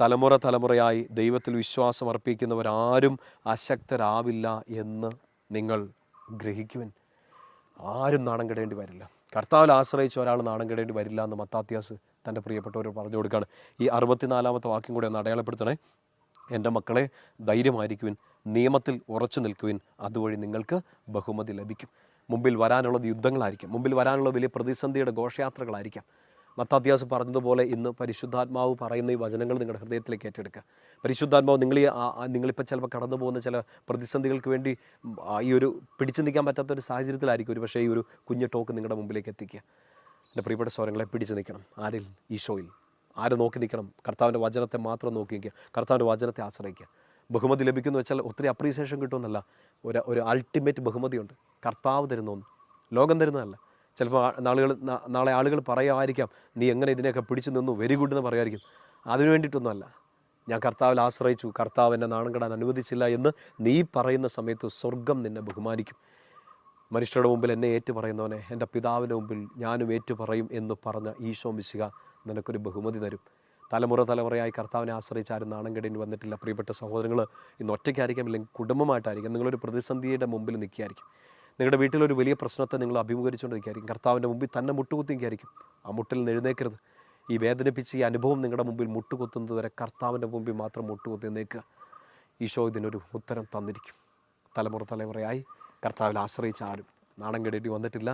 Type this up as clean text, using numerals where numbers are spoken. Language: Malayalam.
തലമുറ തലമുറയായി ദൈവത്തിൽ വിശ്വാസം അർപ്പിക്കുന്നവരാരും അശക്തരാവില്ല എന്ന് നിങ്ങൾ ഗ്രഹിക്കുവിൻ. ആരും നാണം കെടേണ്ടി വരില്ല. കർത്താവിൽ ആശ്രയിച്ച ഒരാൾ നാണം കെടേണ്ടി വരില്ല എന്ന് മത്താത്യാസ് തൻ്റെ പ്രിയപ്പെട്ടവർ പറഞ്ഞു കൊടുക്കുകയാണ്. ഈ 64-ാമത്തെ വാക്യം കൂടെ ഒന്ന് അടയാളപ്പെടുത്തണേ. എൻ്റെ മക്കളെ, ധൈര്യമായിരിക്കുവിൻ, നിയമത്തിൽ ഉറച്ചു നിൽക്കുവിൻ, അതുവഴി നിങ്ങൾക്ക് ബഹുമതി ലഭിക്കും. മുമ്പിൽ വരാനുള്ളത് യുദ്ധങ്ങളായിരിക്കും, മുമ്പിൽ വരാനുള്ള വലിയ പ്രതിസന്ധിയുടെ ഘോഷയാത്രകളായിരിക്കാം. മത്താത്യാസ് പറഞ്ഞതുപോലെ ഇന്ന് പരിശുദ്ധാത്മാവ് പറയുന്ന ഈ വചനങ്ങൾ നിങ്ങളുടെ ഹൃദയത്തിലേക്ക് ഏറ്റെടുക്കുക. പരിശുദ്ധാത്മാവ് നിങ്ങളിപ്പോൾ ചിലപ്പോൾ കടന്നു പോകുന്ന ചില പ്രതിസന്ധികൾക്ക് വേണ്ടി ഈ ഒരു പിടിച്ചു നിൽക്കാൻ പറ്റാത്തൊരു സാഹചര്യത്തിലായിരിക്കും ഒരു പക്ഷേ ഈ ഒരു കുഞ്ഞു ടോക്ക് നിങ്ങളുടെ മുമ്പിലേക്ക് എത്തിക്കുക. എൻ്റെ പ്രിയപ്പെട്ട സ്വരങ്ങളെ പിടിച്ചു നിൽക്കണം. ആരിൽ? ഈശോയിൽ. ആര് നോക്കി നിൽക്കണം? കർത്താവിൻ്റെ വചനത്തെ മാത്രം നോക്കി നിൽക്കുക, കർത്താവിൻ്റെ വചനത്തെ ആശ്രയിക്കുക. ബഹുമതി ലഭിക്കുന്നു വെച്ചാൽ ഒത്തിരി അപ്രീസിയേഷൻ കിട്ടുമെന്നല്ല, ഒരു അൾട്ടിമേറ്റ് ബഹുമതിയുണ്ട്. കർത്താവ് തരുന്ന ഒന്ന്, ലോകം തരുന്നതല്ല. ചിലപ്പോൾ നാളെ ആളുകൾ പറയുമായിരിക്കാം, നീ എങ്ങനെ ഇതിനെയൊക്കെ പിടിച്ചു നിന്നു, വെരി ഗുഡ് എന്ന് പറയുമായിരിക്കും. അതിനു വേണ്ടിയിട്ടൊന്നുമല്ല. ഞാൻ കർത്താവിൽ ആശ്രയിച്ചു, കർത്താവ് എന്നെ നാണം കെടാൻ അനുവദിച്ചില്ല എന്ന് നീ പറയുന്ന സമയത്ത് സ്വർഗം നിന്നെ ബഹുമാനിക്കും. മനുഷ്യരുടെ മുമ്പിൽ എന്നെ ഏറ്റു പറയുന്നവനെ എൻ്റെ പിതാവിൻ്റെ മുമ്പിൽ ഞാനും ഏറ്റു പറയും എന്ന് പറഞ്ഞ ഈശോ മിശിഹ നിനക്കൊരു ബഹുമതി തരും. തലമുറ തലമുറയായി കർത്താവിനെ ആശ്രയിച്ച് ആരും നാണം കെടേണ്ടി വന്നിട്ടില്ല. പ്രിയപ്പെട്ട സഹോദരങ്ങൾ, ഇന്ന് ഒറ്റയ്ക്കായിരിക്കാം, അല്ലെങ്കിൽ കുടുംബമായിട്ടായിരിക്കും, നിങ്ങളൊരു പ്രതിസന്ധിയുടെ മുമ്പിൽ നിൽക്കുകയായിരിക്കും. നിങ്ങളുടെ വീട്ടിലൊരു വലിയ പ്രശ്നത്തെ നിങ്ങൾ അഭിമുഖീകരിച്ചുകൊണ്ടിരിക്കുകയായിരിക്കും. കർത്താവിൻ്റെ മുമ്പിൽ തന്നെ മുട്ടുകുത്തിയിരിക്കും. ആ മുട്ടിൽ നിന്ന് എഴുന്നേക്കരുത്. ഈ വേദനിപ്പിച്ച് ഈ അനുഭവം നിങ്ങളുടെ മുമ്പിൽ മുട്ടുകുത്തുന്നത് വരെ കർത്താവിൻ്റെ മുമ്പിൽ മാത്രം മുട്ടുകുത്തി നിൽക്കുക. ഈശോ ഇതിനൊരു ഉത്തരം തന്നിരിക്കും. തലമുറ തലമുറയായി കർത്താവിൽ ആശ്രയിച്ച ആരും നാണം കെടേണ്ടി വന്നിട്ടില്ല.